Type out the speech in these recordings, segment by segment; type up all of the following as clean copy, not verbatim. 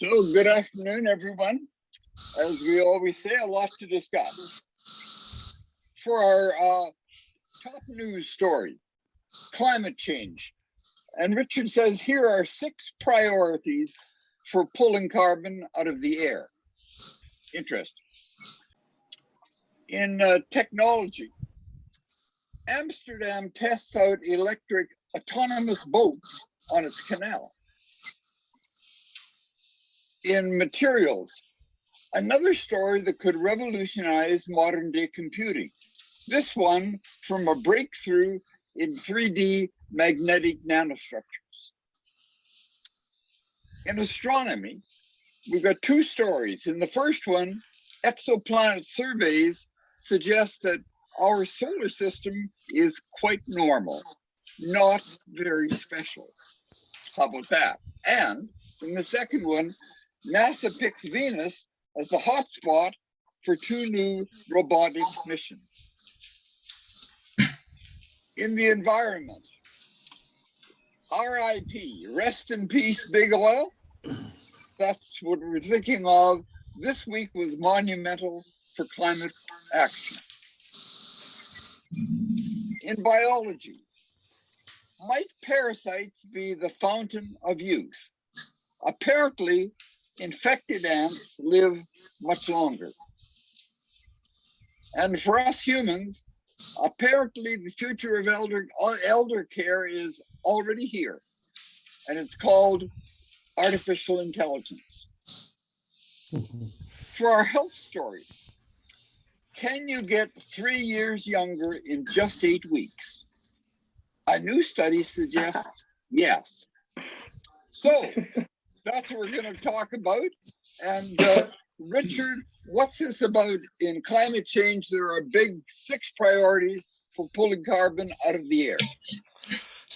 So, good afternoon, everyone. As we always say, a lot to discuss. For our top news story, climate change. And Richard says here are 6 priorities for pulling carbon out of the air. Interesting. In technology, Amsterdam tests out electric autonomous boats on its canal. In materials, another story that could revolutionize modern day computing. This one from a breakthrough in 3D magnetic nanostructures. In astronomy, we've got 2 stories. In the first one, exoplanet surveys suggest that our solar system is quite normal, not very special. How about that? And in the second one, NASA picks Venus as the hotspot for 2 new robotic missions. In the environment, RIP, rest in peace, big oil. That's what we're thinking of. This week was monumental for climate action. In biology, might parasites be the fountain of youth? Apparently, infected ants live much longer. And for us humans, apparently the future of elder care is already here, and it's called artificial intelligence. For our health story, can you get 3 years younger in just 8 weeks? A new study suggests yes. So that's what we're going to talk about. And Richard, what's this about? In climate change, there are big 6 priorities for pulling carbon out of the air.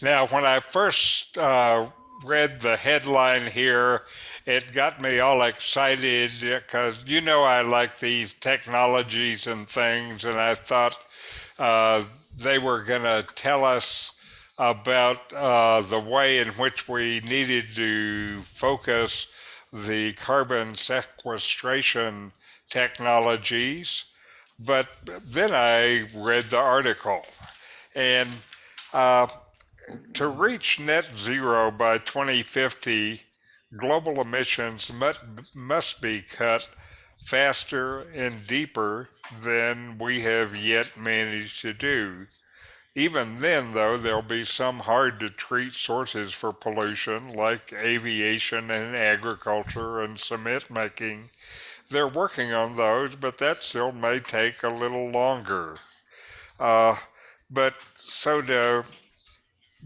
Now, when I first read the headline here, it got me all excited because I like these technologies and things, and I thought they were going to tell us about the way in which we needed to focus the carbon sequestration technologies. But then I read the article, and to reach net zero by 2050, global emissions must be cut faster and deeper than we have yet managed to do. Even then, though, there'll be some hard to treat sources for pollution, like aviation and agriculture and cement making. They're working on those, but that still may take a little longer. But so to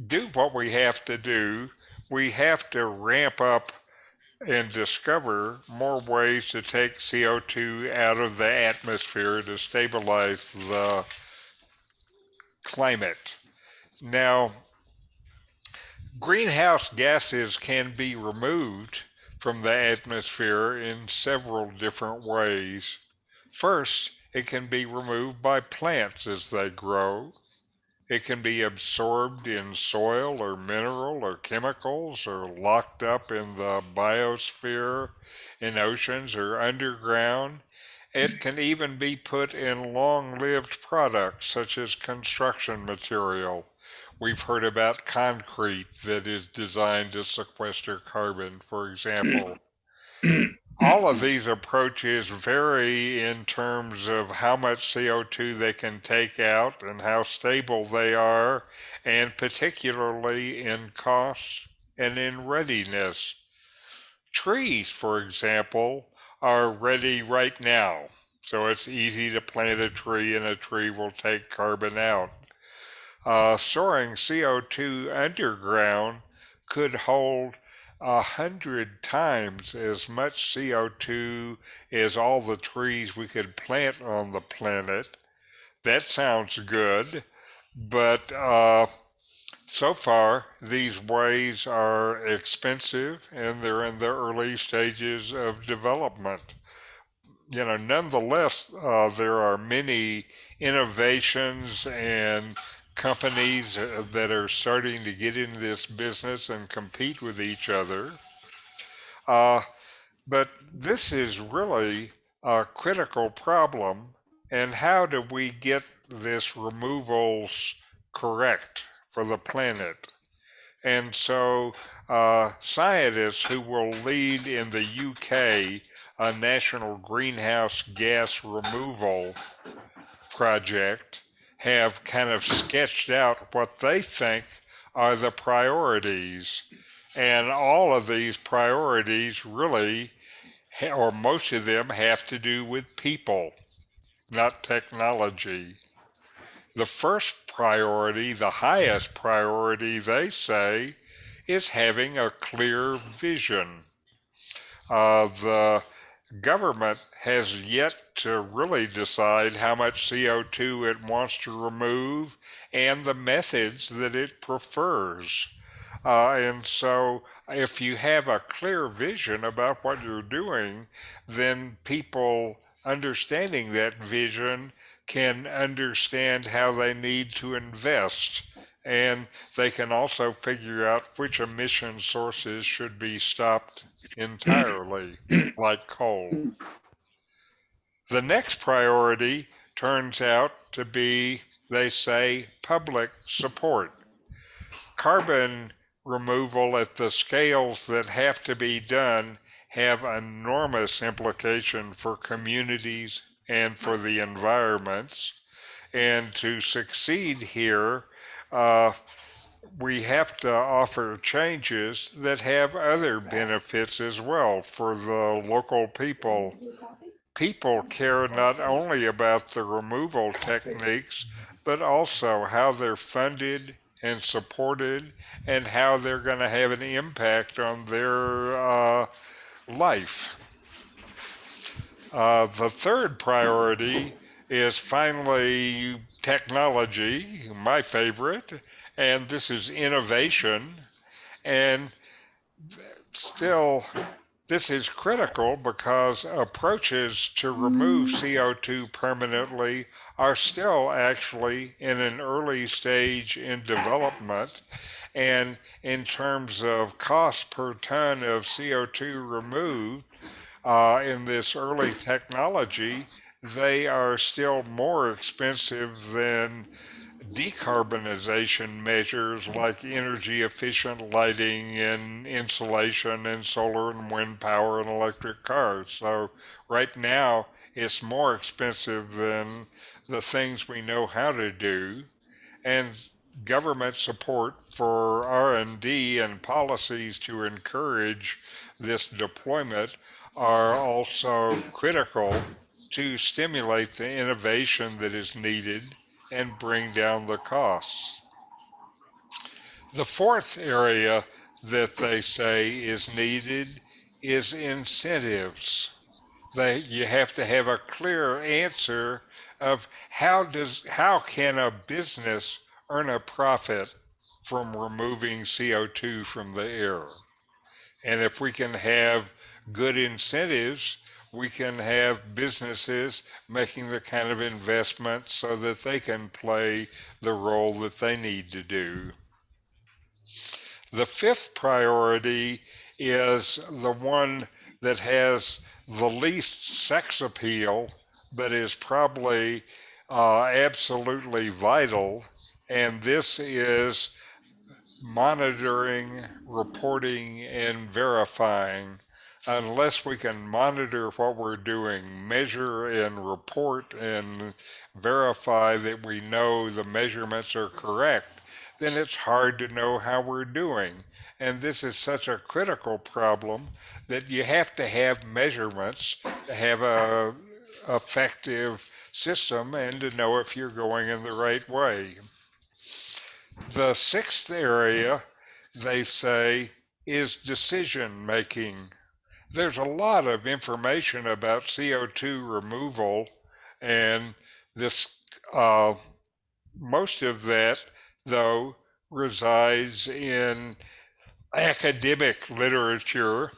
do what we have to do, we have to ramp up and discover more ways to take CO2 out of the atmosphere to stabilize the climate. Now, greenhouse gases can be removed from the atmosphere in several different ways. First, it can be removed by plants as they grow. It can be absorbed in soil or mineral or chemicals or locked up in the biosphere, in oceans or underground. It can even be put in long-lived products such as construction material. We've heard about concrete that is designed to sequester carbon, for example. All of these approaches vary in terms of how much CO2 they can take out and how stable they are, and particularly in cost and in readiness. Trees, for example, are ready right now. So it's easy to plant a tree and a tree will take carbon out. Storing CO2 underground could hold 100 times as much CO2 as all the trees we could plant on the planet. That sounds good, but so far these ways are expensive and they're in the early stages of development. Nonetheless, there are many innovations and companies that are starting to get into this business and compete with each other. Uh, But this is really a critical problem. And how do we get this removals correct for the planet? And so, scientists who will lead in the UK a national greenhouse gas removal project have kind of sketched out what they think are the priorities. And all of these priorities really, or most of them, have to do with people, not technology. The first priority, the highest priority, they say, is having a clear vision. The government has yet to really decide how much CO2 it wants to remove and the methods that it prefers. And so, if you have a clear vision about what you're doing, then people understanding that vision can understand how they need to invest. And they can also figure out which emission sources should be stopped entirely, like coal. The next priority turns out to be, they say, public support. Carbon removal at the scales that have to be done have enormous implication for communities and for the environments. And to succeed here, uh, we have to offer changes that have other benefits as well for the local people. People care not only about the removal techniques, but also how they're funded and supported and how they're going to have an impact on their life. The third priority is finally technology, my favorite, and this is innovation. And still, this is critical because approaches to remove CO2 permanently are still actually in an early stage in development. And in terms of cost per ton of CO2 removed in this early technology, they are still more expensive than decarbonization measures like energy efficient lighting and insulation and solar and wind power and electric cars. So right now it's more expensive than the things we know how to do, and government support for R&D and policies to encourage this deployment are also critical to stimulate the innovation that is needed and bring down the costs. The fourth area that they say is needed is incentives. You have to have a clear answer of how can a business earn a profit from removing CO2 from the air. And if we can have good incentives, we can have businesses making the kind of investments so that they can play the role that they need to do. The fifth priority is the one that has the least sex appeal, but is probably absolutely vital, and this is monitoring, reporting, and verifying. Unless we can monitor what we're doing, measure and report and verify that we know the measurements are correct, then it's hard to know how we're doing. And this is such a critical problem that you have to have measurements to have a effective system and to know if you're going in the right way. The sixth area, they say, is decision making. There's a lot of information about CO2 removal, and this most of that, though, resides in academic literature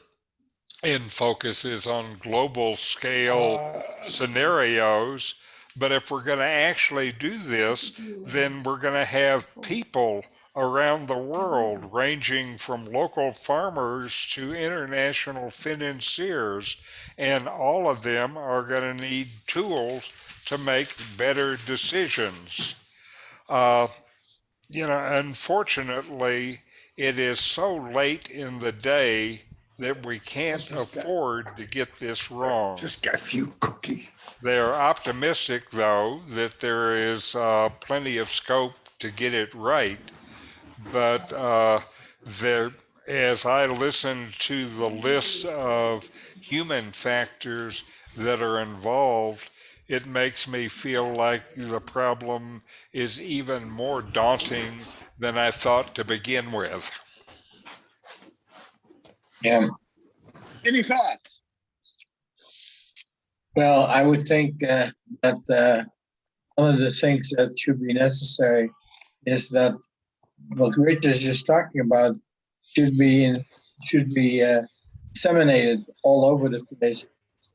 and focuses on global scale scenarios. But if we're going to actually do this, then we're going to have people around the world, ranging from local farmers to international financiers, and all of them are going to need tools to make better decisions. Uh, Unfortunately, it is so late in the day that we can't afford to get this wrong. Just get a few cookies. They are optimistic, though, that there is plenty of scope to get it right. But there, as I listen to the list of human factors that are involved, it makes me feel like the problem is even more daunting than I thought to begin with. Yeah. Any thoughts? Well, I would think that one of the things that should be necessary is that what Rich is just talking about should be disseminated all over the place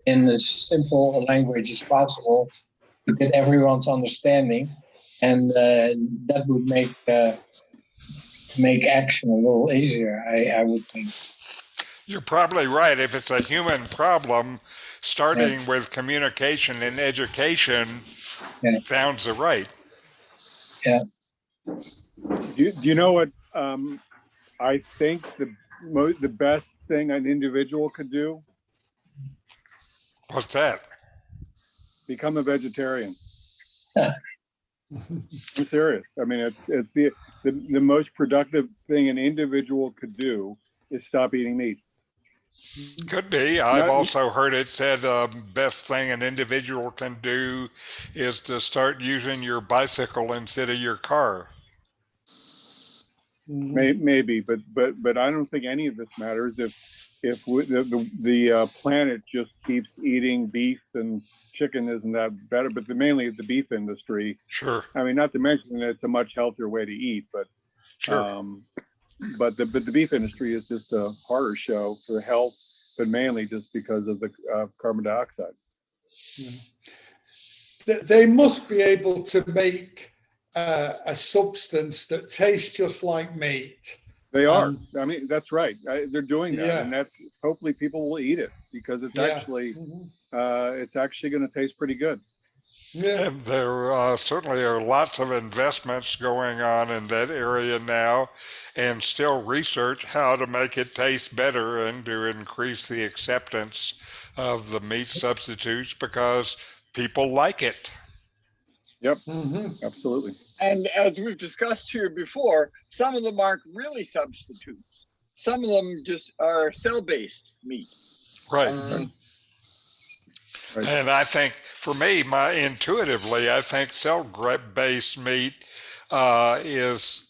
in as simple a language as possible to get everyone's understanding, and that would make action a little easier. I would think. You're probably right. If it's a human problem, starting Yeah. with communication and education Yeah. sounds right. Yeah. Do you know what I think the best thing an individual could do? What's that? Become a vegetarian. I'm serious. I mean, it's the most productive thing an individual could do is stop eating meat. Could be. I've Not- also heard it said best thing an individual can do is to start using your bicycle instead of your car. Maybe, but I don't think any of this matters if the planet just keeps eating beef and chicken. Isn't that better? But mainly the beef industry. Sure, I mean, not to mention that it's a much healthier way to eat, but sure. but the beef industry is just a harder show for health, but mainly just because of the carbon dioxide. They must be able to make a substance that tastes just like meat. They are. I mean, that's right. They're doing that, Yeah. and that's hopefully people will eat it because it's actually going to taste pretty good. Yeah. And there certainly are lots of investments going on in that area now, and still research how to make it taste better and to increase the acceptance of the meat substitutes because people like it. Yep, Mhm. absolutely. And as we've discussed here before, some of them aren't really substitutes. Some of them just are cell-based meat. Right. Right. And I think, for me, intuitively, I think cell-based meat is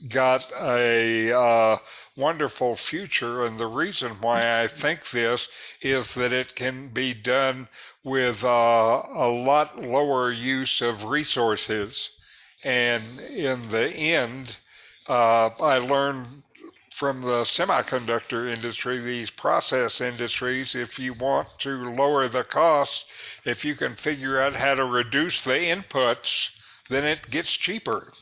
got a wonderful future. And the reason why I think this is that it can be done with a lot lower use of resources. And in the end, I learned from the semiconductor industry, these process industries, if you want to lower the cost, if you can figure out how to reduce the inputs, then it gets cheaper.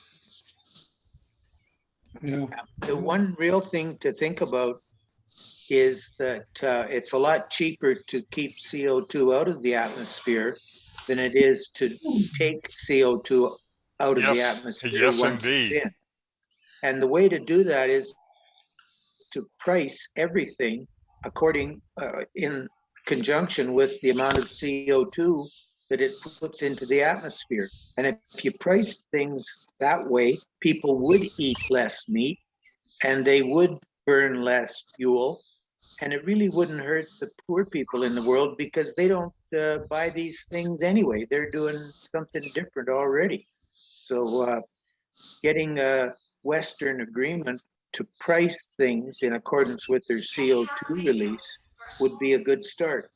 Yeah. The one real thing to think about is that it's a lot cheaper to keep CO2 out of the atmosphere than it is to take CO2 out of the Yes, atmosphere yes, once indeed. it's in. And the way to do that is to price everything according in conjunction with the amount of CO2 that it puts into the atmosphere. And if you price things that way, people would eat less meat and they would burn less fuel. And it really wouldn't hurt the poor people in the world because they don't buy these things anyway. They're doing something different already. So getting a Western agreement to price things in accordance with their CO2 release would be a good start.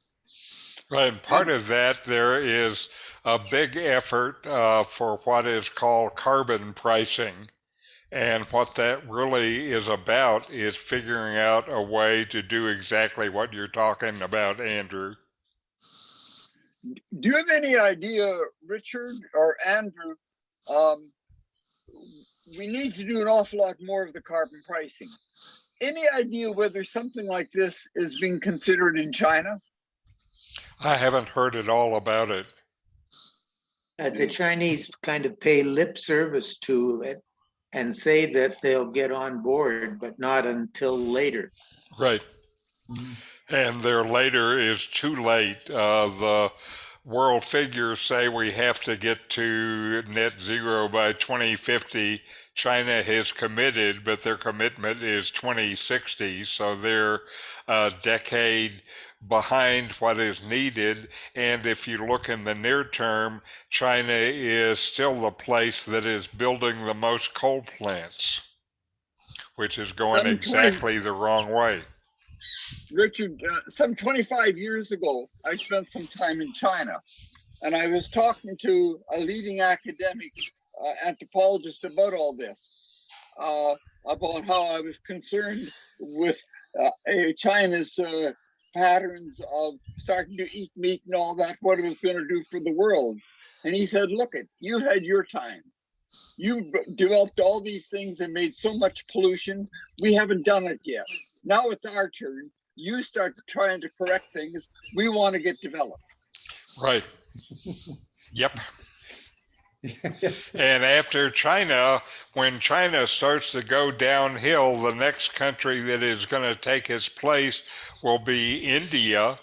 Right, and part of that, there is a big effort for what is called carbon pricing. And what that really is about is figuring out a way to do exactly what you're talking about, Andrew. Do you have any idea, Richard or Andrew, um, we need to do an awful lot more of the carbon pricing. Any idea whether something like this is being considered in China? I haven't heard at all about it. The Chinese kind of pay lip service to it and say that they'll get on board, but not until later. Right. And their later is too late. The world figures say we have to get to net zero by 2050. China has committed, but their commitment is 2060, so they're a decade behind what is needed. And if you look in the near term, China is still the place that is building the most coal plants, which is going Some 20, exactly the wrong way. Richard, some 25 years ago, I spent some time in China, and I was talking to a leading academic anthropologist about all this, about how I was concerned with China's patterns of starting to eat meat and all that, what it was going to do for the world. And he said, look, you had your time. You developed all these things and made so much pollution. We haven't done it yet. Now it's our turn. You start trying to correct things. We want to get developed. Right. Yep. And after China, when China starts to go downhill, the next country that is going to take its place will be India.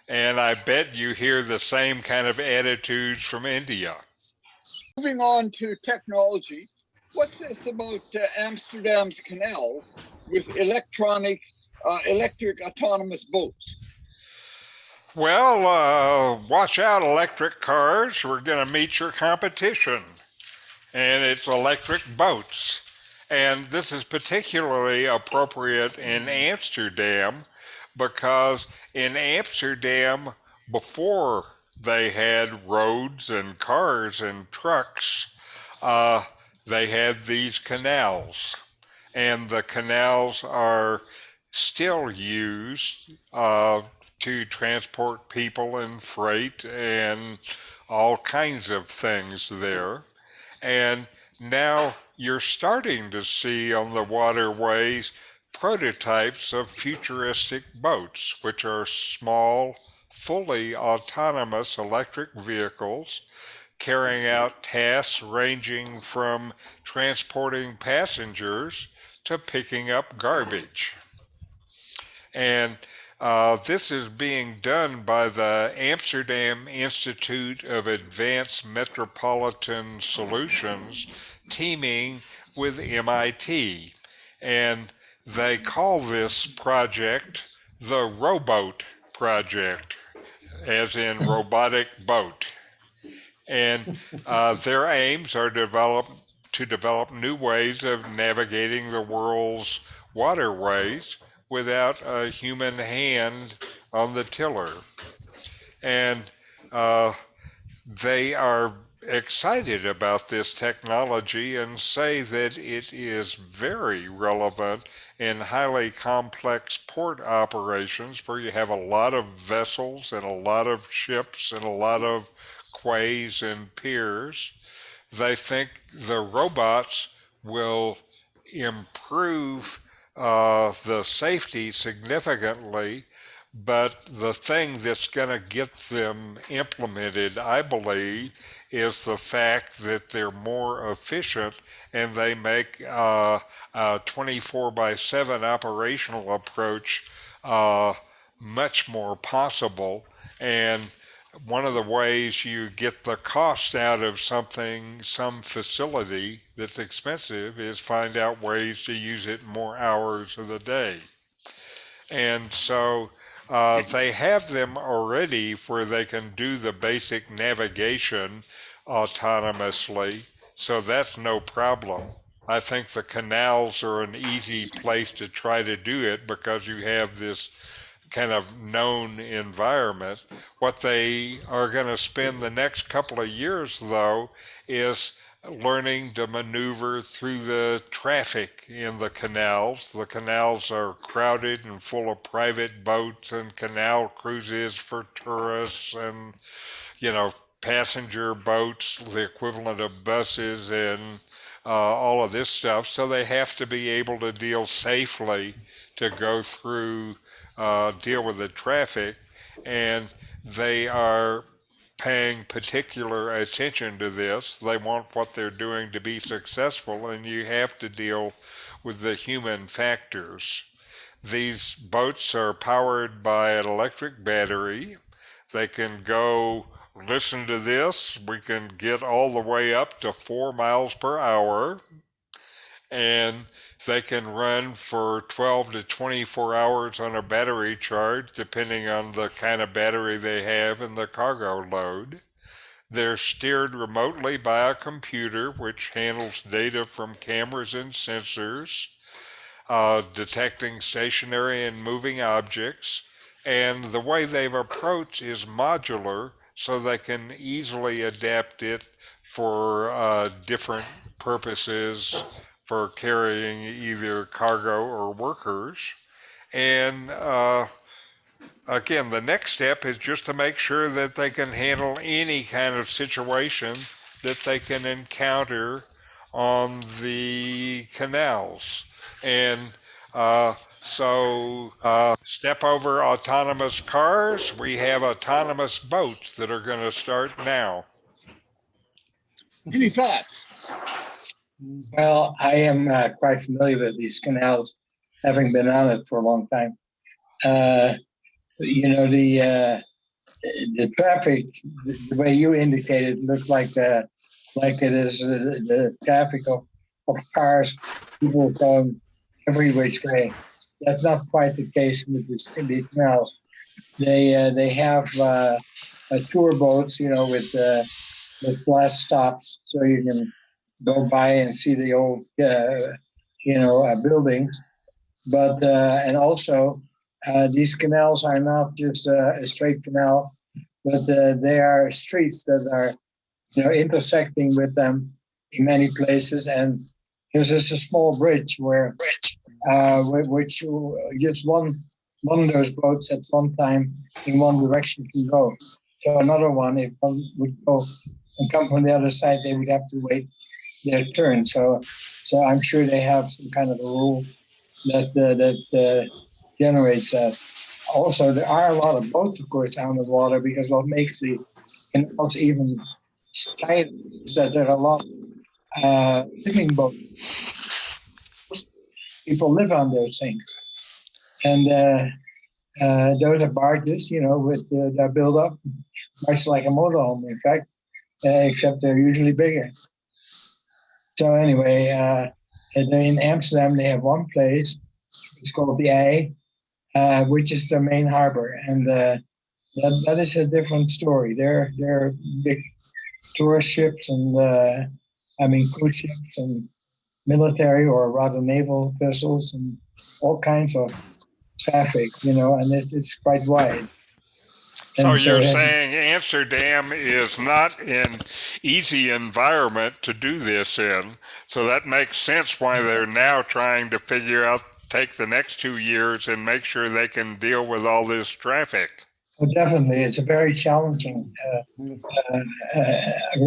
And I bet you hear the same kind of attitudes from India. Moving on to technology, what's this about Amsterdam's canals with electric autonomous boats? Well, watch out, electric cars. We're going to meet your competition. And it's electric boats. And this is particularly appropriate in Amsterdam because in Amsterdam, before they had roads and cars and trucks, they had these canals. And the canals are still used to transport people and freight and all kinds of things there. And now you're starting to see on the waterways prototypes of futuristic boats, which are small, fully autonomous electric vehicles carrying out tasks ranging from transporting passengers to picking up garbage. And this is being done by the Amsterdam Institute of Advanced Metropolitan Solutions, teaming with MIT. And they call this project the Rowboat Project, as in robotic boat. And their aims are to develop new ways of navigating the world's waterways without a human hand on the tiller. And they are excited about this technology and say that it is very relevant in highly complex port operations where you have a lot of vessels and a lot of ships and a lot of quays and piers. They think the robots will improve the safety significantly, but the thing that's going to get them implemented, I believe, is the fact that they're more efficient and they make a 24/7 operational approach much more possible. And one of the ways you get the cost out of something, some facility that's expensive, is find out ways to use it more hours of the day. And so they have them already where they can do the basic navigation autonomously, so that's no problem. I think the canals are an easy place to try to do it because you have this kind of known environment. What they are going to spend the next couple of years, though, is learning to maneuver through the traffic in the canals. The canals are crowded and full of private boats and canal cruises for tourists and, passenger boats, the equivalent of buses, and all of this stuff. So they have to be able to deal safely to go through, deal with the traffic, and they are paying particular attention to this. They want what they're doing to be successful, and you have to deal with the human factors. These boats are powered by an electric battery. They can go, listen to this, we can get all the way up to 4 miles per hour, and they can run for 12 to 24 hours on a battery charge, depending on the kind of battery they have and the cargo load. They're steered remotely by a computer, which handles data from cameras and sensors, detecting stationary and moving objects. And the way they've approached is modular, so they can easily adapt it for different purposes for carrying either cargo or workers. And again, the next step is just to make sure that they can handle any kind of situation that they can encounter on the canals. And step over autonomous cars, we have autonomous boats that are going to start now. Any thoughts? Well, I am quite familiar with these canals, having been on it for a long time. You know, the traffic, the way you indicated, looked like it is the traffic of cars, people going every which way. That's not quite the case with these canals. They have tour boats, you know, with glass stops, so you can go by and see the old, buildings. But and also, these canals are not just a straight canal, but they are streets that are, intersecting with them in many places. And there's just a small bridge which just one of those boats at one time in one direction can go. So another one, if one would go and come from the other side, they would have to wait their turn. So I'm sure they have some kind of a rule that generates that. Also, there are a lot of boats, of course, on the water, because what makes the canals even tight is that there are a lot of living boats. People live on those things. And those are barges, with they're built up much like a motorhome, in fact, except they're usually bigger. So anyway, in Amsterdam, they have one place. It's called the A, which is the main harbor, and that is a different story. They're big tourist ships and cruise ships and military or rather naval vessels and all kinds of traffic, and it's quite wide. So you're saying Amsterdam is not an easy environment to do this in. So that makes sense why they're now trying to figure out, take the next 2 years and make sure they can deal with all this traffic. Well, definitely. It's a very challenging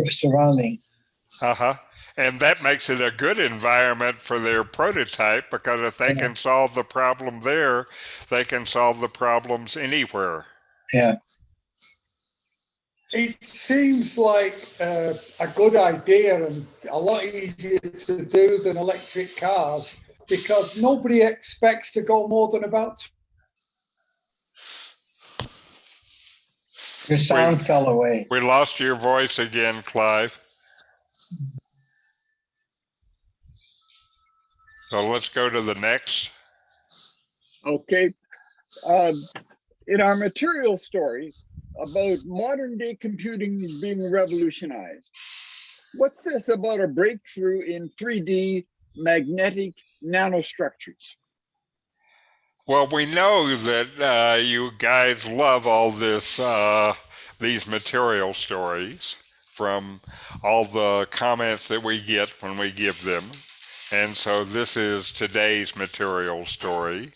surrounding. Uh-huh. And that makes it a good environment for their prototype, because if they can solve the problem there, they can solve the problems anywhere. Yeah. It seems like a good idea and a lot easier to do than electric cars, because nobody expects to go more than about. Your sound fell away. We lost your voice again, Clive. So let's go to the next. Okay. In our material story about modern day computing being revolutionized, what's this about a breakthrough in 3D magnetic nanostructures? Well, we know that you guys love all this, these material stories from all the comments that we get when we give them. And so this is today's material story.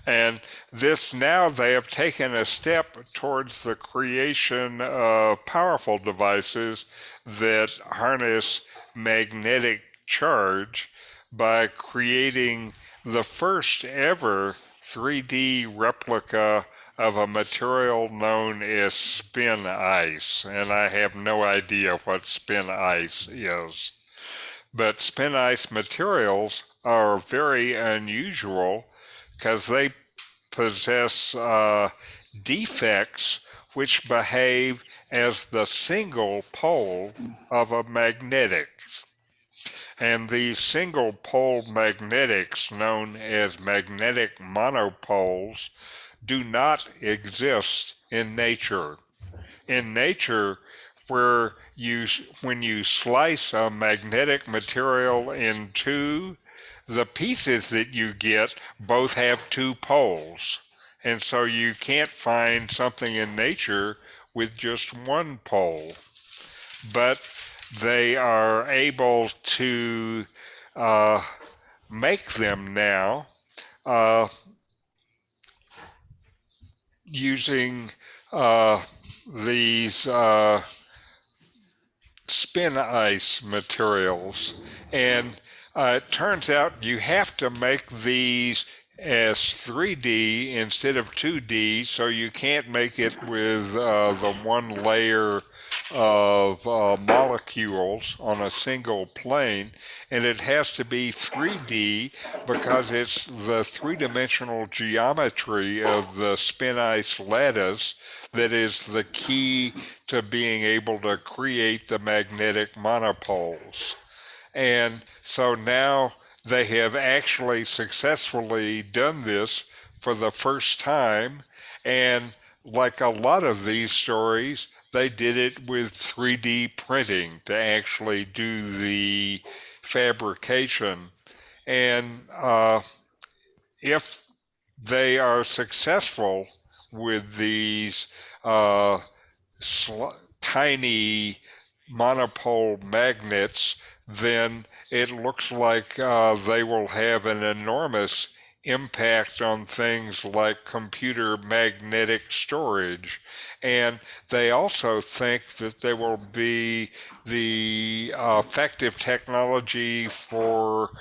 And this, now they have taken a step towards the creation of powerful devices that harness magnetic charge by creating the first ever 3D replica of a material known as spin ice. And I have no idea what spin ice is. But spin ice materials are very unusual because they possess defects which behave as the single pole of a magnetic. And these single pole magnetics, known as magnetic monopoles, do not exist in nature. In nature, when you slice a magnetic material in two, the pieces that you get both have two poles. And so you can't find something in nature with just one pole. But they are able to make them now using these spin ice materials. And it turns out you have to make these as 3D instead of 2D, so you can't make it with the one layer of molecules on a single plane, and it has to be 3D because it's the three-dimensional geometry of the spin ice lattice that is the key to being able to create the magnetic monopoles. And so now they have actually successfully done this for the first time. And like a lot of these stories, they did it with 3D printing to actually do the fabrication. And if they are successful with these tiny monopole magnets, then it looks like they will have an enormous impact on things like computer magnetic storage. And they also think that there will be the effective technology for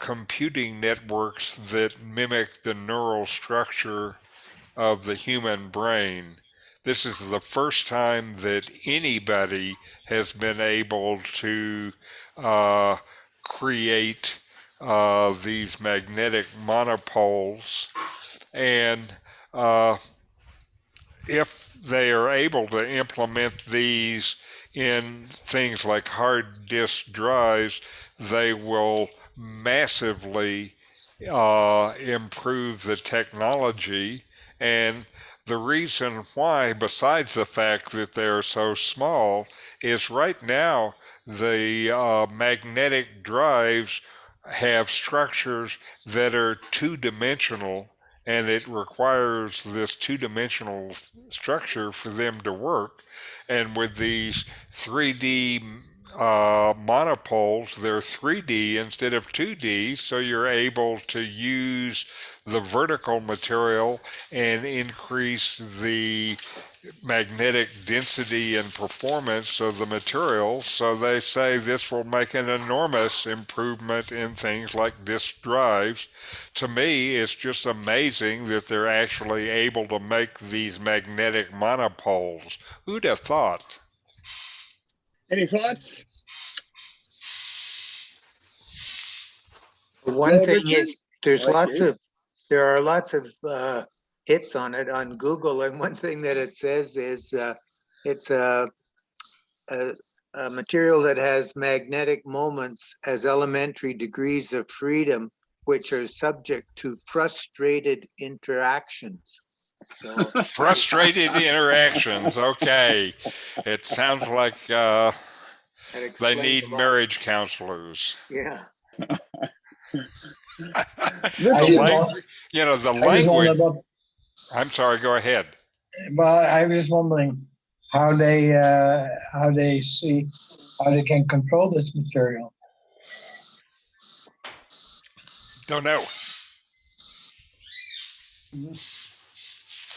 computing networks that mimic the neural structure of the human brain. This is the first time that anybody has been able to create these magnetic monopoles. And if they are able to implement these in things like hard disk drives, they will massively improve the technology. And the reason why, besides the fact that they're so small, is right now the magnetic drives have structures that are two-dimensional, and it requires this two-dimensional structure for them to work. And with these 3D monopoles, they're 3D instead of 2D, so you're able to use the vertical material and increase the magnetic density and performance of the material. So they say this will make an enormous improvement in things like disk drives. To me, it's just amazing that they're actually able to make these magnetic monopoles. Who'd have thought? Any thoughts? One Well, thing Richard? is, there are lots of hits on it on Google, and one thing that it says is it's a material that has magnetic moments as elementary degrees of freedom, which are subject to frustrated interactions. So Frustrated interactions. Okay. It sounds like they need marriage counselors. Yeah. The language, the language. I'm sorry, go ahead. Well, I was wondering how they see how they can control this material. Don't know.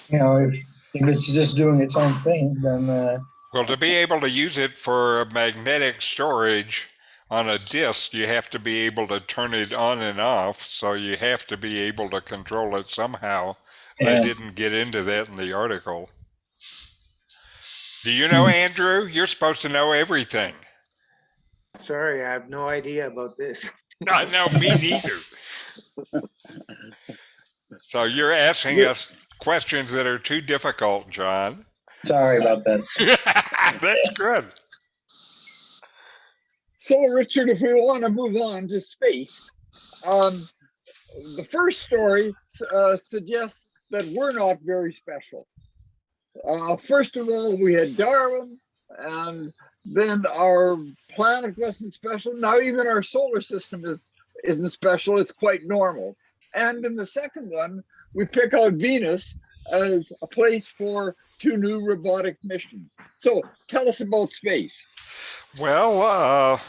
If it's just doing its own thing, then Well, to be able to use it for magnetic storage On a disk, you have to be able to turn it on and off, so you have to be able to control it somehow. They Yeah. didn't get into that in the article. Do you know, Andrew? You're supposed to know everything. Sorry, I have no idea about this. No, me neither. So you're asking us questions that are too difficult, John. Sorry about that. That's good. So, Richard, if we want to move on to space, the first story suggests that we're not very special. First of all, we had Darwin, and then our planet wasn't special. Now even our solar system isn't special. It's quite normal. And in the second one, we pick out Venus as a place for 2 new robotic missions. So tell us about space. Well,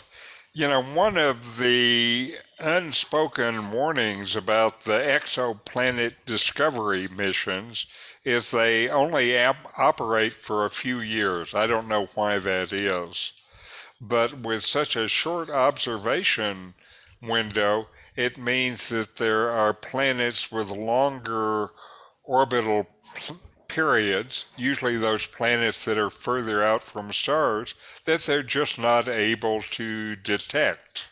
one of the unspoken warnings about the exoplanet discovery missions is they only operate for a few years. I don't know why that is. But with such a short observation window, it means that there are planets with longer orbital periods, usually those planets that are further out from stars, that they're just not able to detect.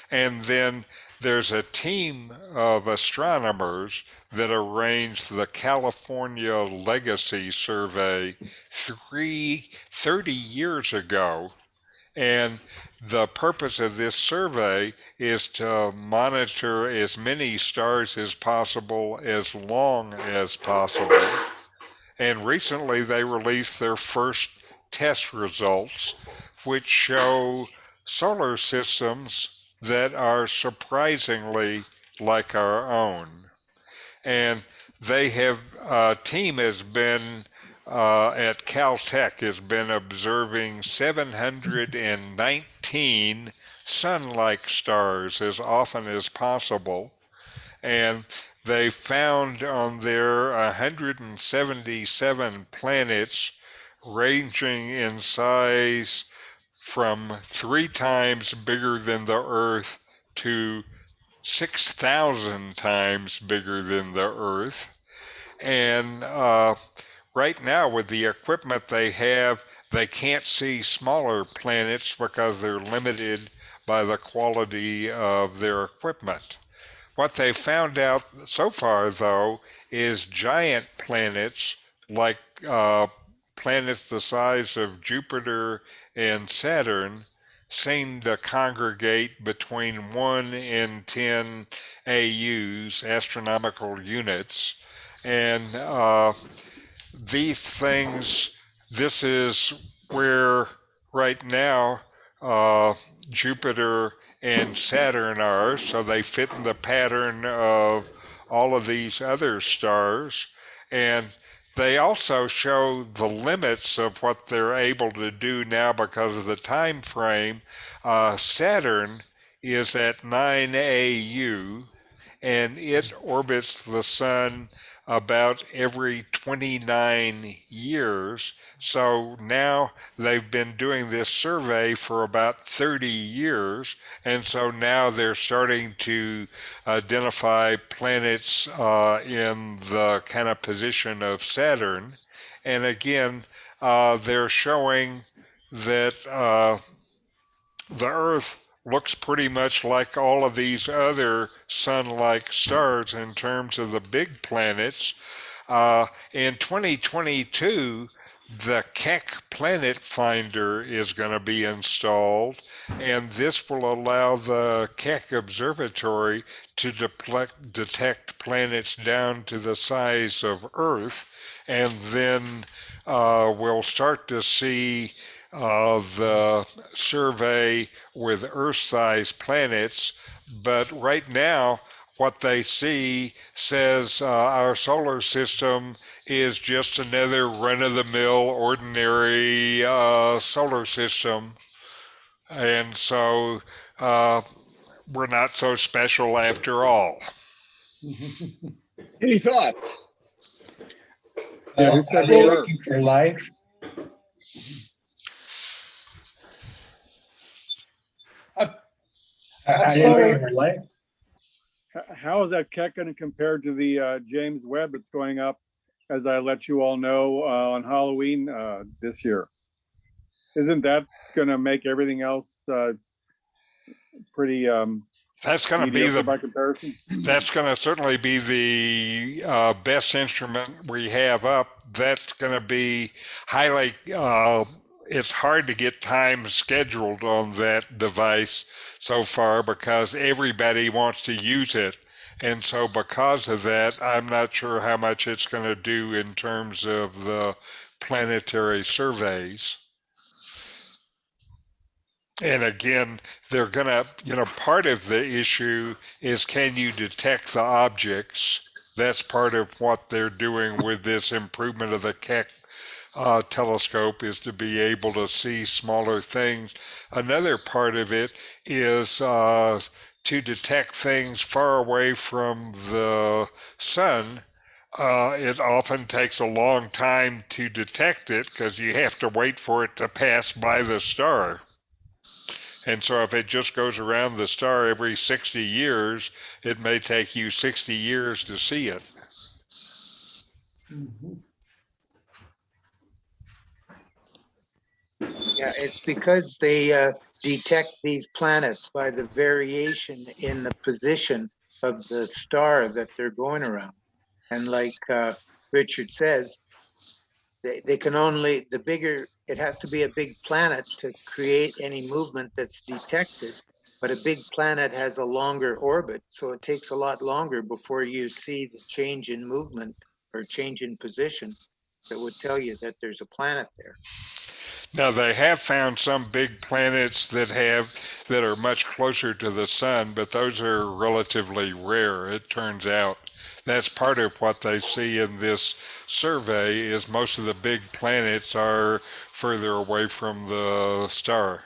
And then there's a team of astronomers that arranged the California Legacy Survey 30 years ago. And the purpose of this survey is to monitor as many stars as possible, as long as possible. And recently they released their first test results, which show solar systems that are surprisingly like our own. And a team has been at Caltech has been observing 719 sun-like stars as often as possible. And they found on their 177 planets ranging in size from 3 times bigger than the Earth to 6,000 times bigger than the Earth. And right now, with the equipment they have, they can't see smaller planets because they're limited by the quality of their equipment. What they found out so far, though, is giant planets like planets the size of Jupiter and Saturn seem to congregate between 1 and 10 AUs, astronomical units. And these things, this is where right now Jupiter and Saturn are, so they fit in the pattern of all of these other stars. And they also show the limits of what they're able to do now because of the time frame. Saturn is at 9 AU, and it orbits the sun about every 29 years. So now they've been doing this survey for about 30 years, and so now they're starting to identify planets in the kind of position of Saturn. And again, they're showing that the Earth looks pretty much like all of these other sun-like stars in terms of the big planets. In 2022, the Keck Planet Finder is going to be installed, and this will allow the Keck Observatory to detect planets down to the size of Earth, and then we'll start to see the survey with Earth-sized planets. But right now, what they see says our solar system is just another run-of-the-mill ordinary solar system. And so we're not so special after all. Any thoughts? Yeah, who said Are we they were? looking for life? I didn't sorry. know, really. How is that Keck going to compare to the James Webb that's going up, as I let you all know, on Halloween this year? Isn't that going to make everything else pretty That's going to be mediocre by comparison? that's going to certainly be the best instrument we have up. That's going to be highly. It's hard to get time scheduled on that device so far because everybody wants to use it. And so, because of that, I'm not sure how much it's going to do in terms of the planetary surveys. And again, they're going to, part of the issue is can you detect the objects? That's part of what they're doing with this improvement of the Keck telescope is to be able to see smaller things. Another part of it is to detect things far away from the sun. It often takes a long time to detect it because you have to wait for it to pass by the star. And so if it just goes around the star every 60 years, it may take you 60 years to see it. Yeah, it's because they detect these planets by the variation in the position of the star that they're going around. And like Richard says, they can only, it has to be a big planet to create any movement that's detected. But a big planet has a longer orbit, so it takes a lot longer before you see the change in movement or change in position that would tell you that there's a planet there. Now they have found some big planets that are much closer to the sun, but those are relatively rare, it turns out. That's part of what they see in this survey is most of the big planets are further away from the star.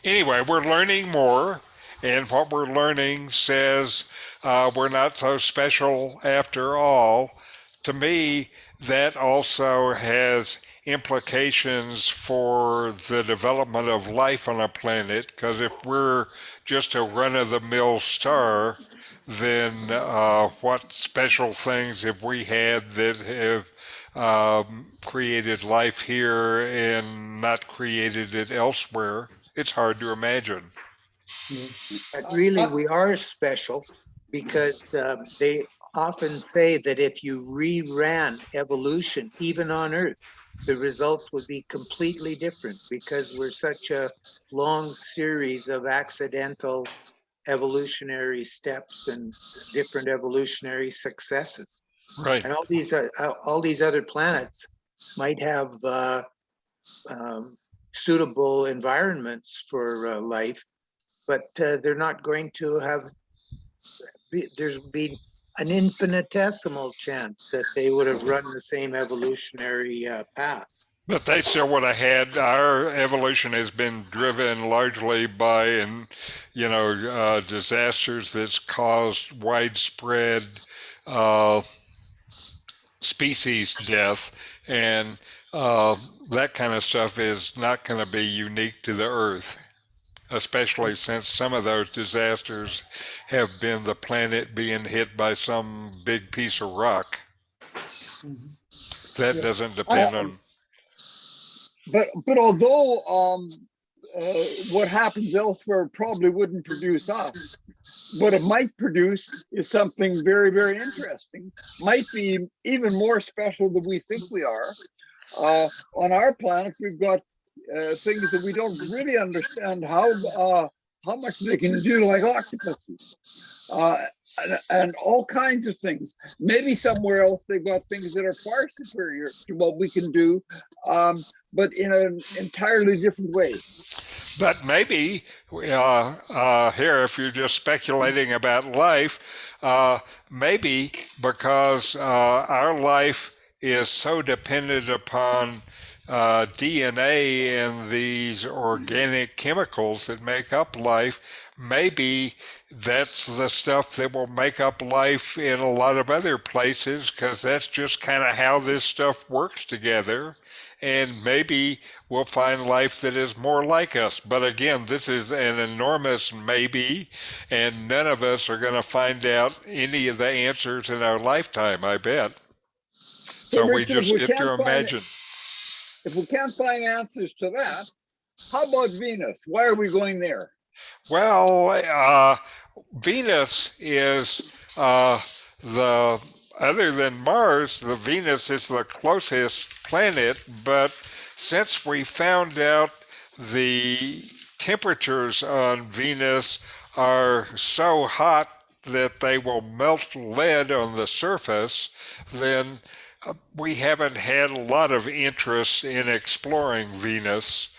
Anyway, we're learning more, and what we're learning says we're not so special after all. To me, that also has implications for the development of life on a planet, because if we're just a run-of-the-mill star, then what special things have we had that have created life here and not created it elsewhere? It's hard to imagine. But really, we are special because they often say that if you reran evolution, even on Earth, the results would be completely different because we're such a long series of accidental evolutionary steps and different evolutionary successes. Right. And all these other planets might have suitable environments for life, but they're not going to have. There's been an infinitesimal chance that they would have run the same evolutionary path. But they still would have had our evolution has been driven largely by disasters that's caused widespread uh, species death, and that kind of stuff is not going to be unique to the Earth, especially since some of those disasters have been the planet being hit by some big piece of rock. That doesn't depend on. But although what happens elsewhere probably wouldn't produce us, what it might produce is something very, very interesting. Might be even more special than we think we are. On our planet, we've got things that we don't really understand how much they can do, like octopuses, and all kinds of things. Maybe somewhere else they've got things that are far superior to what we can do, but in an entirely different way. But maybe here, if you're just speculating about life, maybe because our life is so dependent upon DNA and these organic chemicals that make up life, maybe that's the stuff that will make up life in a lot of other places because that's just kind of how this stuff works together. And maybe we'll find life that is more like us. But again, this is an enormous maybe, and none of us are going to find out any of the answers in our lifetime, I bet. So, So we Richard, just get to imagine. if we can't find answers to that, how about Venus? Why are we going there? Well, Venus is the other than Mars, the Venus is the closest planet, but since we found out the temperatures on Venus are so hot that they will melt lead on the surface, then we haven't had a lot of interest in exploring Venus.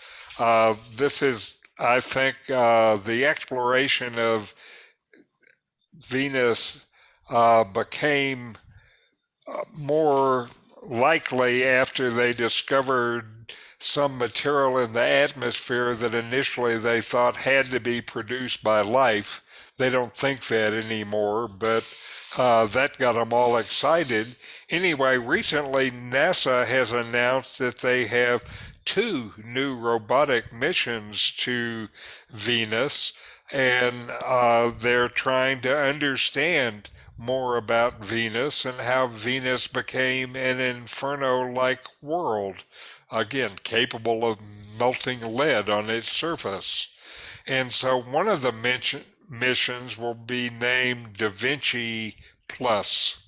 This is, I think, the exploration of Venus became more likely after they discovered some material in the atmosphere that initially they thought had to be produced by life. They don't think that anymore, but that got them all excited. Anyway, recently NASA has announced that they have two new robotic missions to Venus, and they're trying to understand more about Venus and how Venus became an inferno like world, again, capable of melting lead on its surface. And so one of the missions will be named Da Vinci Plus,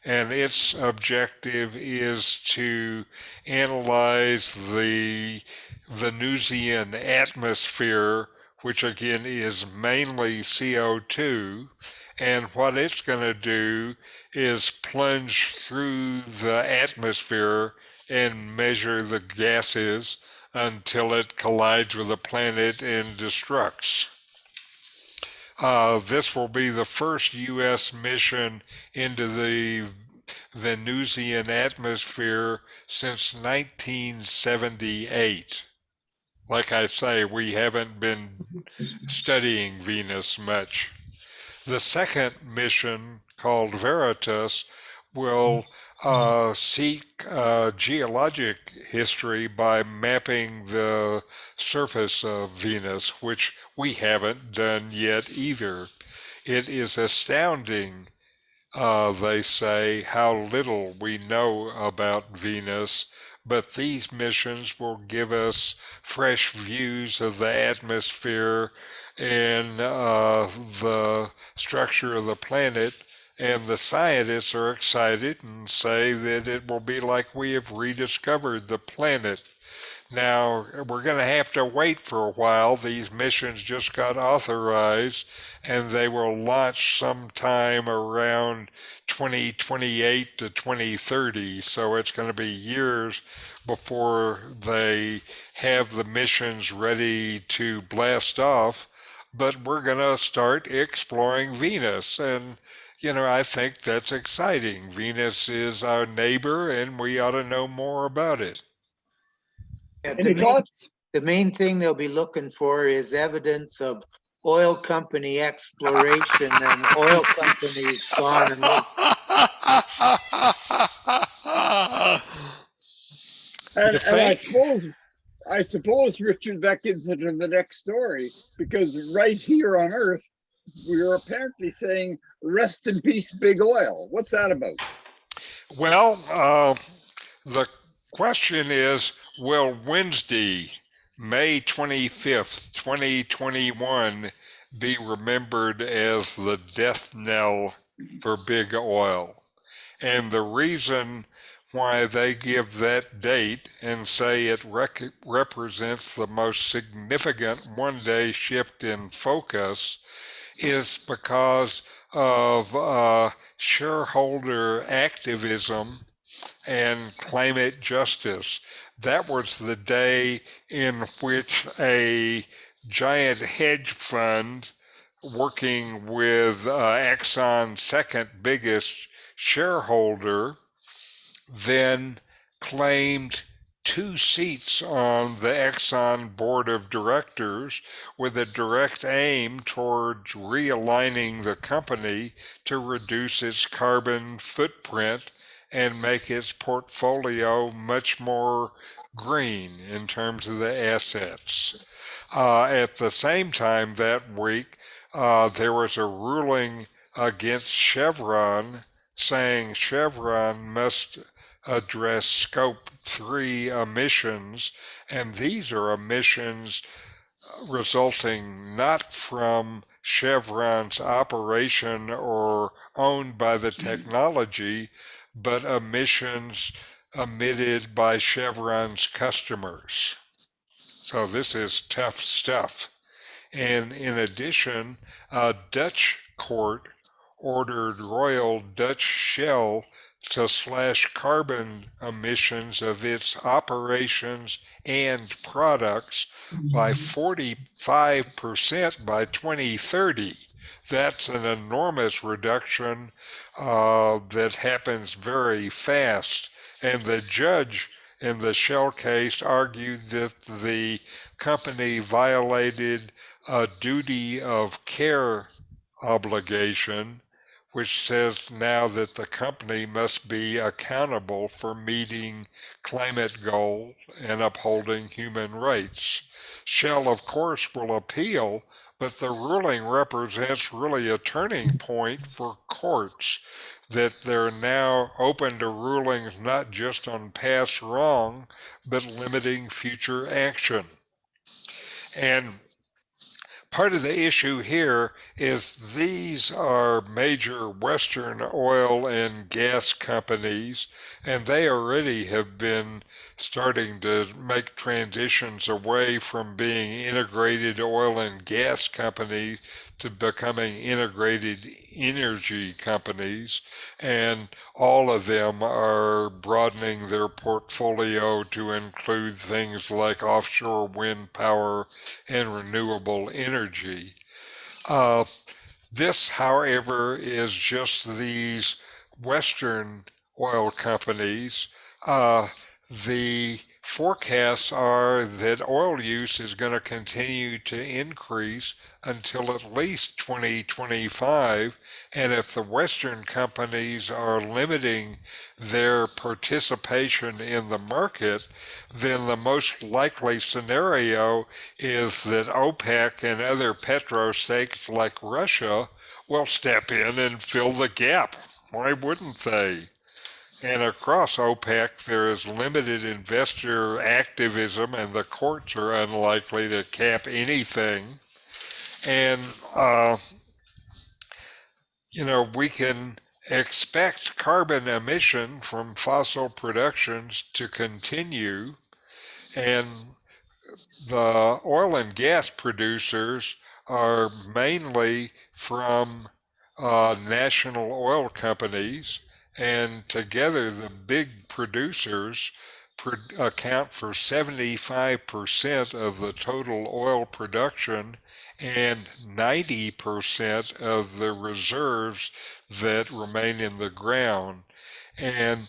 and its objective is to analyze the Venusian atmosphere, which again is mainly CO2. And what it's going to do is plunge through the atmosphere and measure the gases until it collides with the planet and destructs. This will be the first U.S. mission into the Venusian atmosphere since 1978. Like I say, we haven't been studying Venus much. The second mission, called Veritas, will seek geologic history by mapping the surface of Venus, which we haven't done yet either. It is astounding, they say, how little we know about Venus, but these missions will give us fresh views of the atmosphere and the structure of the planet. And the scientists are excited and say that it will be like we have rediscovered the planet. Now, we're going to have to wait for a while. These missions just got authorized, and they will launch sometime around 2028 to 2030. So it's going to be years before they have the missions ready to blast off. But we're going to start exploring Venus. And, I think that's exciting. Venus is our neighbor, and we ought to know more about it. Yeah, Any thoughts? the main thing they'll be looking for is evidence of oil company exploration and oil companies gone and looked. And If I they, suppose, Richard, that gets into the next story, because right here on Earth, we're apparently saying, rest in peace, big oil. What's that about? well, the question is, will Wednesday, May 25th, 2021, be remembered as the death knell for big oil? And the reason why they give that date and say it represents the most significant one-day shift in focus is because of shareholder activism and climate justice. That was the day in which a giant hedge fund working with Exxon's second biggest shareholder then claimed 2 seats on the Exxon board of directors with a direct aim towards realigning the company to reduce its carbon footprint and make its portfolio much more green in terms of the assets. At the same time that week, there was a ruling against Chevron saying Chevron must address scope 3 emissions, and these are emissions resulting not from Chevron's operation or owned by the technology, but emissions emitted by Chevron's customers. So this is tough stuff. And in addition, a Dutch court ordered Royal Dutch Shell to slash carbon emissions of its operations and products by 45% by 2030. That's an enormous reduction that happens very fast. And the judge in the Shell case argued that the company violated a duty of care obligation, which says now that the company must be accountable for meeting climate goals and upholding human rights. Shell, of course, will appeal, but the ruling represents really a turning point for courts, that they're now open to rulings not just on past wrong, but limiting future action. And part of the issue here is these are major Western oil and gas companies, and they already have been starting to make transitions away from being integrated oil and gas companies to becoming integrated energy companies, and all of them are broadening their portfolio to include things like offshore wind power and renewable energy. Uh, this, however, is just these Western oil companies. The forecasts are that oil use is going to continue to increase until at least 2025. And if the Western companies are limiting their participation in the market, then the most likely scenario is that OPEC and other petrostates like Russia will step in and fill the gap. Why wouldn't they? And across OPEC, there is limited investor activism, and the courts are unlikely to cap anything. And, we can expect carbon emission from fossil productions to continue, and the oil and gas producers are mainly from national oil companies, and together the big producers account for 75% of the total oil production and 90% of the reserves that remain in the ground. And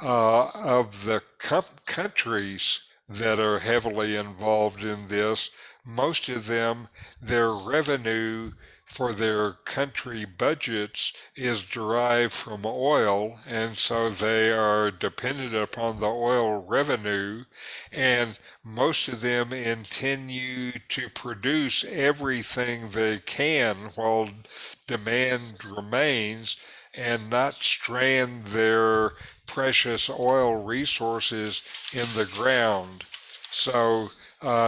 of the countries that are heavily involved in this, most of them, their revenue for their country budgets is derived from oil, and so they are dependent upon the oil revenue, and most of them continue to produce everything they can while demand remains, and not strand their precious oil resources in the ground. So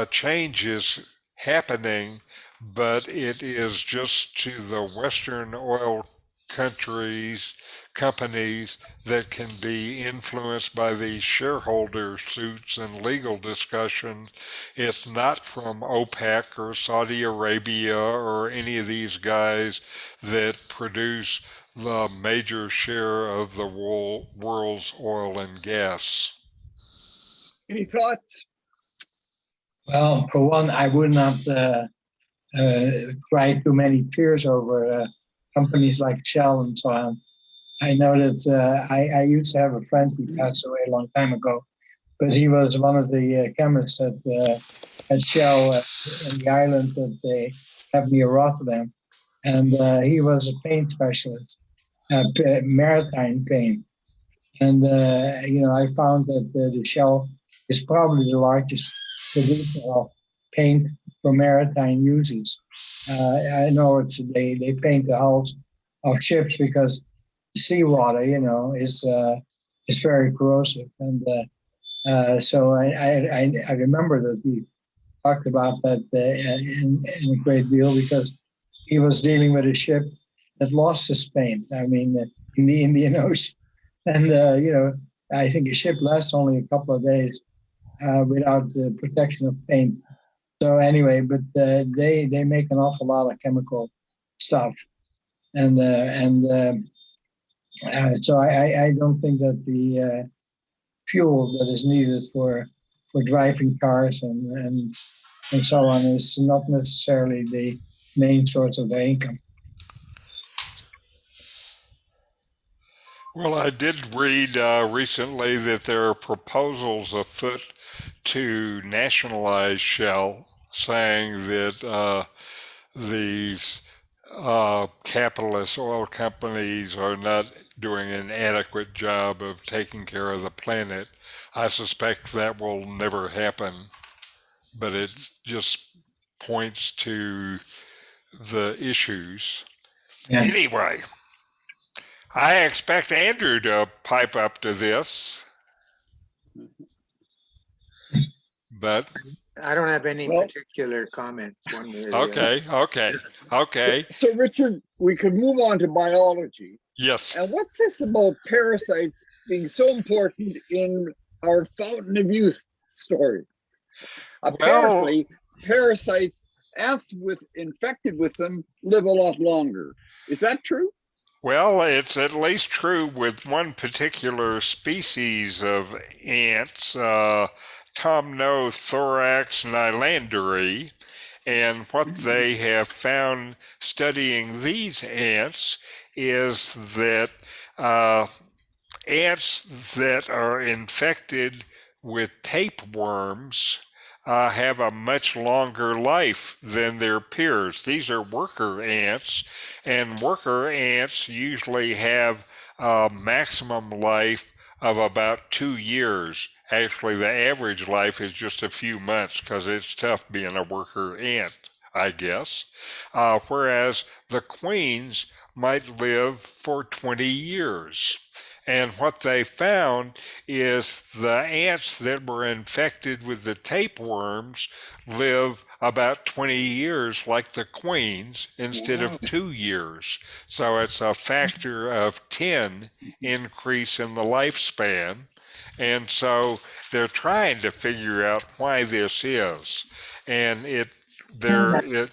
change is happening, but it is just to the Western oil companies that can be influenced by these shareholder suits and legal discussions. It's not from OPEC or Saudi Arabia or any of these guys that produce the major share of the world's oil and gas. Any thoughts? Well, for one, I would not cry too many tears over companies like Shell and so on. I know that I used to have a friend who passed away a long time ago, but he was one of the chemists at Shell in the island that they have near Rotterdam, and he was a paint specialist, maritime paint. And I found that the Shell is probably the largest producer of paint for maritime uses. I know they paint the hulls of ships because seawater, is very corrosive, and so I remember that we talked about that in a great deal because he was dealing with a ship that lost his paint. I mean, in the Indian Ocean, and I think a ship lasts only a couple of days without the protection of paint. So anyway, but they make an awful lot of chemical stuff, and so I don't think that the fuel that is needed for driving cars and so on is not necessarily the main source of their income. Well, I did read recently that there are proposals afoot to nationalize Shell, saying that these capitalist oil companies are not doing an adequate job of taking care of the planet. I suspect that will never happen, but it just points to the issues. Yeah. Anyway, I expect Andrew to pipe up to this, but I don't have any Well- particular comments one way or the other. okay. So Richard, we could move on to biology. Yes. And what's this about parasites being so important in our fountain of youth story? Apparently, parasites, ants infected with them, live a lot longer. Is that true? Well, it's at least true with one particular species of ants, Thorax nylanderi. And what they have found studying these ants is that ants that are infected with tapeworms have a much longer life than their peers. These are worker ants, and worker ants usually have a maximum life of about 2 years. Actually, the average life is just a few months because it's tough being a worker ant, I guess. Whereas the queens might live for 20 years. And what they found is the ants that were infected with the tapeworms live about 20 years like the queens instead of 2 years. So it's a factor of 10 increase in the lifespan. And so they're trying to figure out why this is. And there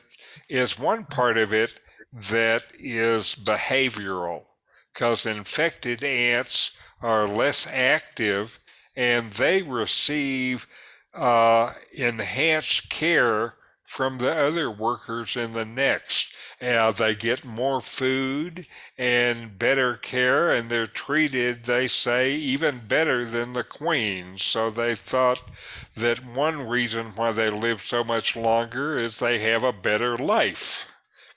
is one part of it that is behavioral, because infected ants are less active and they receive enhanced care from the other workers in the next. They get more food and better care, and they're treated, they say, even better than the queens. So they thought that one reason why they live so much longer is they have a better life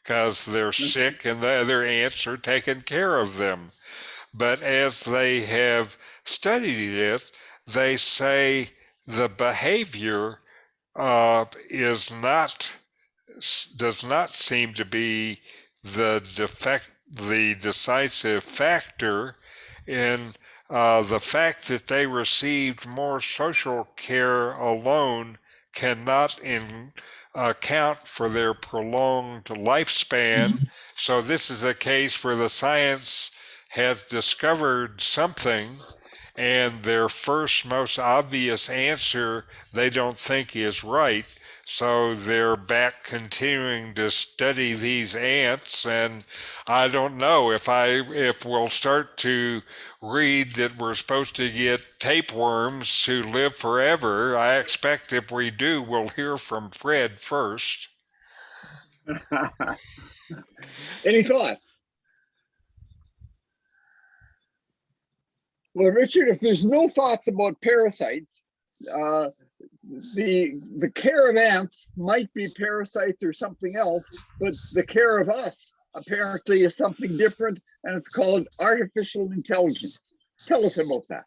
because they're sick and the other ants are taking care of them. But as they have studied it, they say the behavior does not seem to be the decisive factor in the fact that they received more social care alone cannot account for their prolonged lifespan. So this is a case where the science has discovered something, and their first most obvious answer they don't think is right. So they're back continuing to study these ants, and I don't know if we'll start to read that we're supposed to get tapeworms to live forever. I expect if we do, we'll hear from Fred first. Any thoughts? Well, Richard, if there's no thoughts about parasites, uh, the care of ants might be parasites or something else, but the care of us apparently is something different, and it's called artificial intelligence. Tell us about that.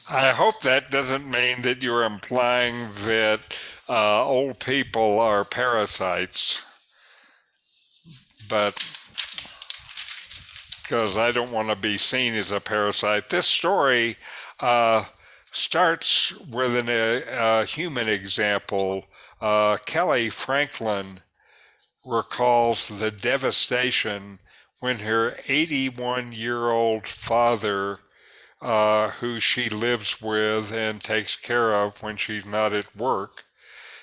I hope that doesn't mean that you're implying that old people are parasites, but because I don't want to be seen as a parasite. This story uh, starts with a human example. Kelly Franklin recalls the devastation when her 81-year-old father, who she lives with and takes care of when she's not at work,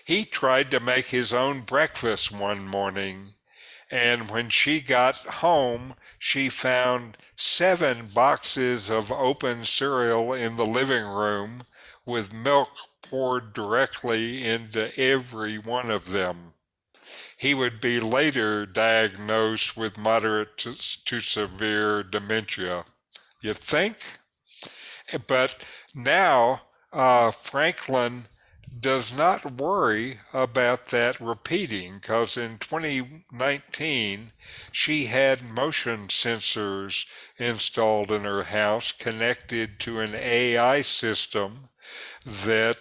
he tried to make his own breakfast one morning. And when she got home, she found 7 boxes of open cereal in the living room with milk poured directly into every one of them. He would be later diagnosed with moderate to severe dementia. You think? But now Franklin does not worry about that repeating because in 2019 she had motion sensors installed in her house connected to an AI system that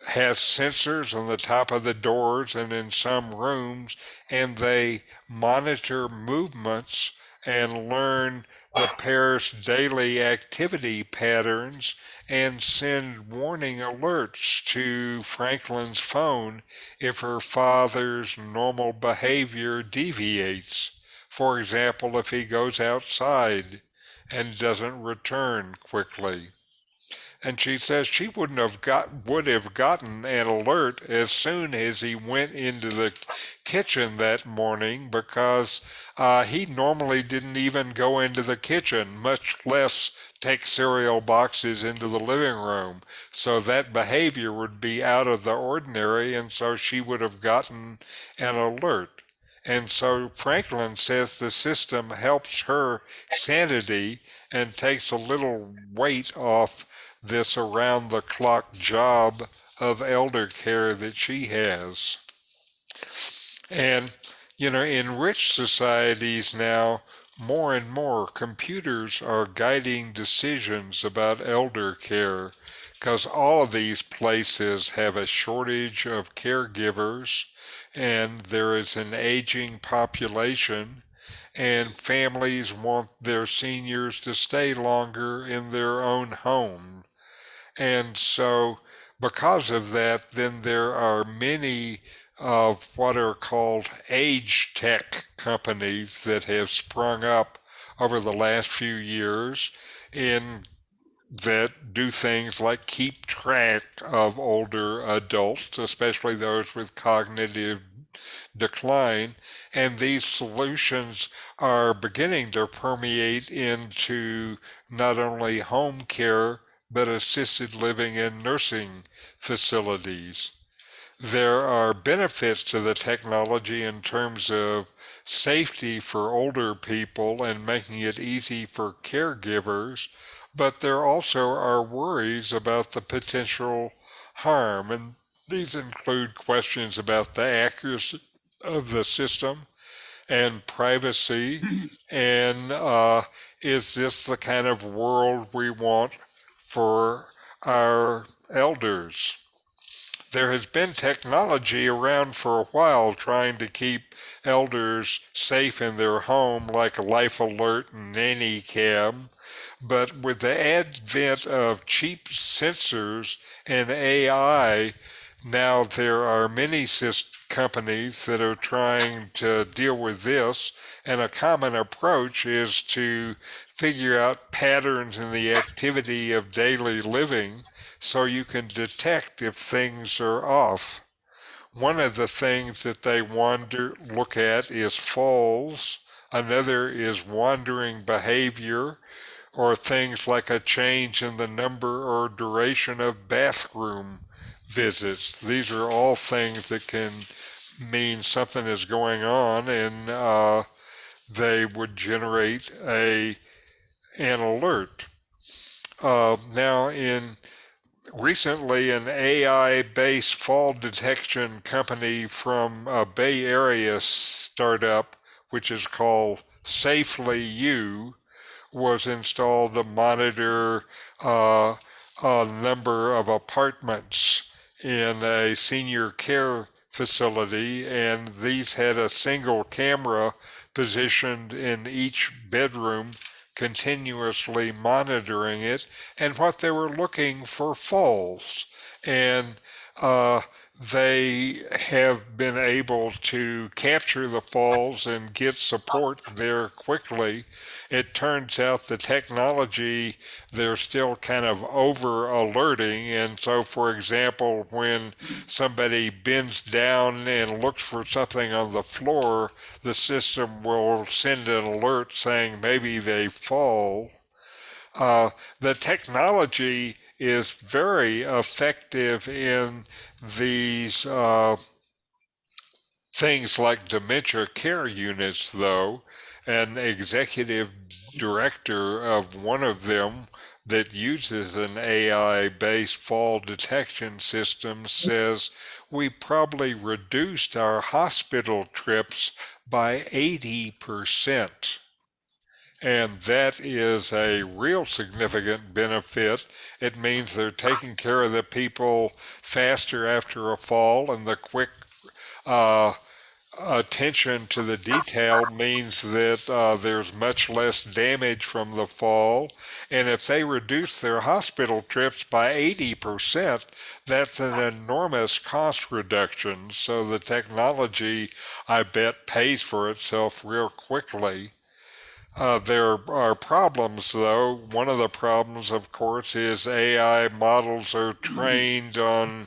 has sensors on the top of the doors and in some rooms, and they monitor movements and learn the pair's daily activity patterns and send warning alerts to Franklin's phone if her father's normal behavior deviates. For example, if he goes outside and doesn't return quickly. And she says she would have gotten an alert as soon as he went into the kitchen that morning because he normally didn't even go into the kitchen, much less take cereal boxes into the living room. So that behavior would be out of the ordinary, and so she would have gotten an alert. And so Franklin says the system helps her sanity and takes a little weight off this around the clock job of elder care that she has. And, in rich societies now, more and more computers are guiding decisions about elder care because all of these places have a shortage of caregivers and there is an aging population and families want their seniors to stay longer in their own home. And so, because of that, then there are many of what are called age tech companies that have sprung up over the last few years in that do things like keep track of older adults, especially those with cognitive decline, and these solutions are beginning to permeate into not only home care but assisted living and nursing facilities. There are benefits to the technology in terms of safety for older people and making it easy for caregivers, but there also are worries about the potential harm, and these include questions about the accuracy of the system and privacy, and is this the kind of world we want for our elders? There has been technology around for a while trying to keep elders safe in their home, like Life Alert and Nanny Cam. But with the advent of cheap sensors and AI, now there are many companies that are trying to deal with this, and a common approach is to figure out patterns in the activity of daily living so you can detect if things are off. One of the things that they look at is falls. Another is wandering behavior, or things like a change in the number or duration of bathroom visits. These are all things that can mean something is going on, and they would generate an alert. Now, in recently, an AI-based fall detection company from a Bay Area startup, which is called Safely You, was installed to monitor uh, a number of apartments in a senior care facility, and these had a single camera positioned in each bedroom, continuously monitoring it, and what they were looking for falls. And uh, they have been able to capture the falls and get support there quickly. It turns out the technology, they're still kind of over alerting. And so, for example, when somebody bends down and looks for something on the floor, the system will send an alert saying maybe they fall. The technology is very effective in these things like dementia care units, though. An executive director of one of them that uses an AI based fall detection system says we probably reduced our hospital trips by 80%. And that is a real significant benefit. It means they're taking care of the people faster after a fall, and the quick uh, attention to the detail means that there's much less damage from the fall. And if they reduce their hospital trips by 80%, that's an enormous cost reduction. So the technology, I bet, pays for itself real quickly. There are problems, though. One of the problems, of course, is AI models are trained on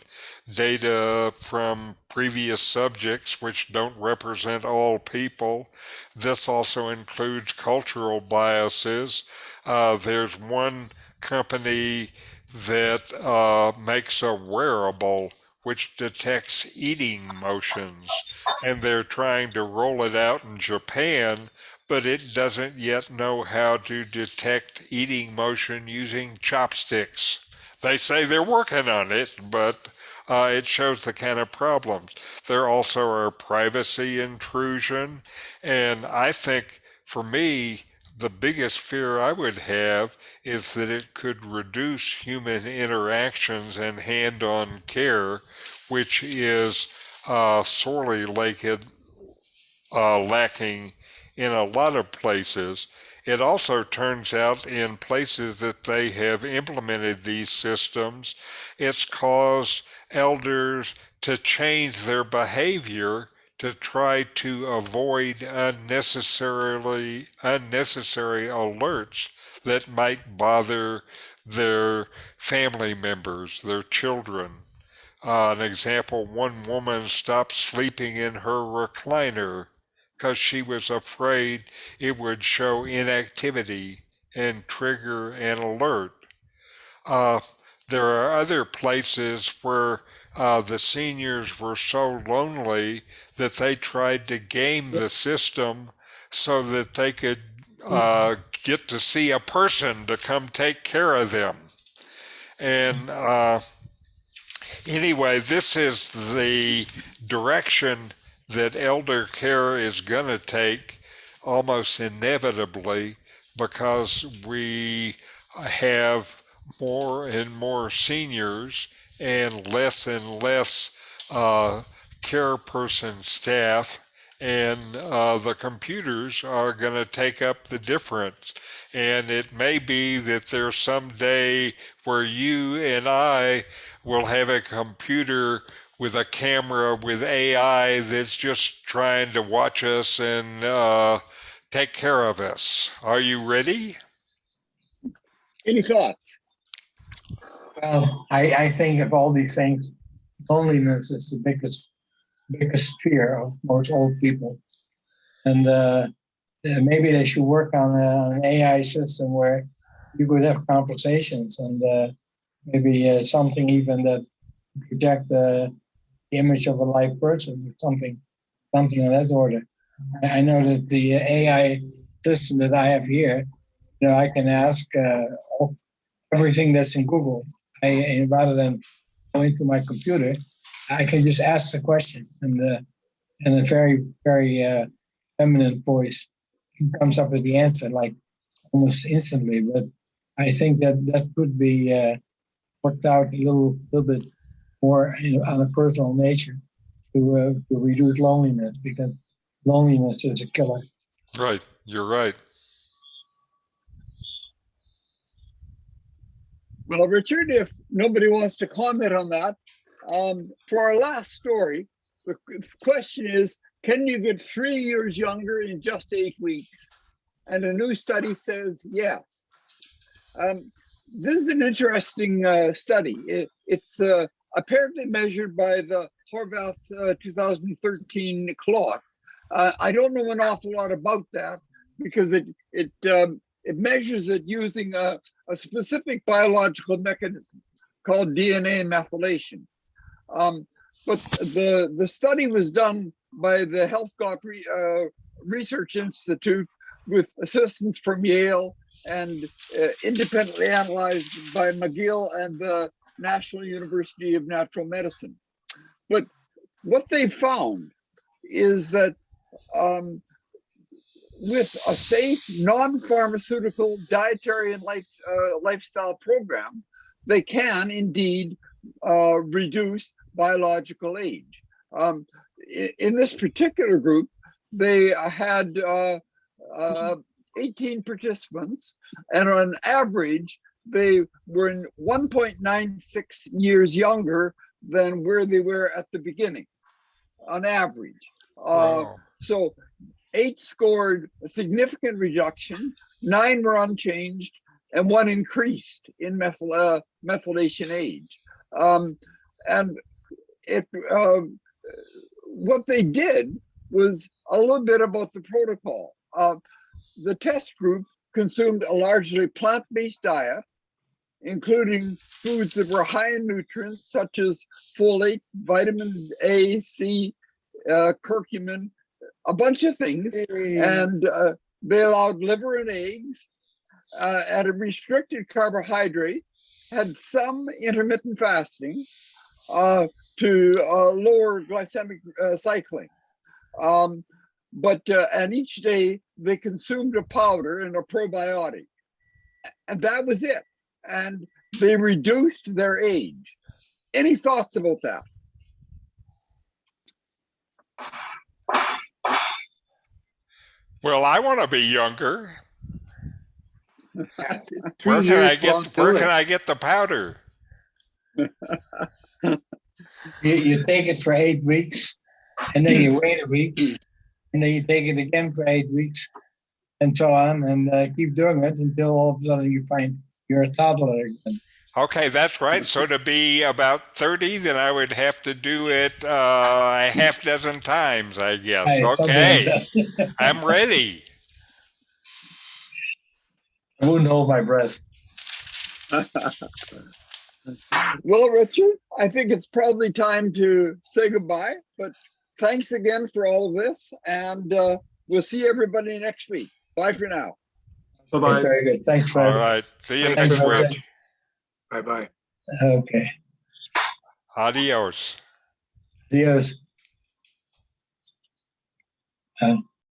data from previous subjects, which don't represent all people. This also includes cultural biases. There's one company that makes a wearable which detects eating motions, and they're trying to roll it out in Japan, but it doesn't yet know how to detect eating motion using chopsticks. They say they're working on it, but it shows the kind of problems. There also are privacy intrusion, and I think for me, the biggest fear I would have is that it could reduce human interactions and hand on care, which is sorely lacking in a lot of places. It also turns out in places that they have implemented these systems, it's caused elders to change their behavior to try to avoid unnecessary alerts that might bother their family members, their children. An example, one woman stopped sleeping in her recliner because she was afraid it would show inactivity and trigger an alert. Uh, there are other places where the seniors were so lonely that they tried to game the system so that they could get to see a person to come take care of them. And anyway, this is the direction that elder care is going to take almost inevitably because we have more and more seniors and less care person staff, and the computers are going to take up the difference. And it may be that there's some day where you and I will have a computer with a camera with AI that's just trying to watch us and take care of us. Are you ready? Any thoughts? Well, I think of all these things, loneliness is the biggest fear of most old people. And maybe they should work on an AI system where you could have conversations and maybe something even that project the image of a live person or something of that order. I know that the AI system that I have here, I can ask everything that's in Google. rather than go into my computer, I can just ask the question, and in a very, very feminine voice, he comes up with the answer like almost instantly. But I think that could be worked out a little bit more on a personal nature to reduce loneliness, because loneliness is a killer. Right. You're right. Well, Richard, if nobody wants to comment on that, for our last story, the question is, can you get 3 years younger in just 8 weeks? And a new study says yes. This is an interesting study. It's apparently measured by the Horvath 2013 clock. I don't know an awful lot about that because it measures it using a specific biological mechanism called DNA methylation. But the study was done by the Healthcott Research Institute with assistance from Yale and independently analyzed by McGill and the National University of Natural Medicine. But what they found is that with a safe, non-pharmaceutical dietary and lifestyle program, they can indeed reduce biological age. In this particular group, they had 18 participants, and on average, they were 1.96 years younger than where they were at the beginning, on average. Wow. So 8 scored a significant reduction, 9 were unchanged, and 1 increased in methylation age. And what they did was a little bit about the protocol. The test group consumed a largely plant-based diet, including foods that were high in nutrients such as folate, vitamin A, C, curcumin, a bunch of things. And they allowed liver and eggs at a restricted carbohydrate, had some intermittent fasting to lower glycemic cycling. And each day they consumed a powder and a probiotic, and that was it. And they reduced their age. Any thoughts about that? Well, I want to be younger. Three Where can years I get won't do it. the powder? You take it for 8 weeks, and then you wait a week, and then you take it again for 8 weeks, and so on, and keep doing it until all of a sudden you find you're a toddler again. Okay, that's right. So to be about 30, then I would have to do it a half dozen times, I guess. Right, something Okay, like that. I'm ready. I wouldn't hold my breath. Well, Richard, I think it's probably time to say goodbye, but thanks again for all of this, and we'll see everybody next week. Bye for now. Bye-bye. Very good. Thanks, Fred. All right. See you Thanks, next Fred. week. Bye-bye. Okay. Adios. Adios.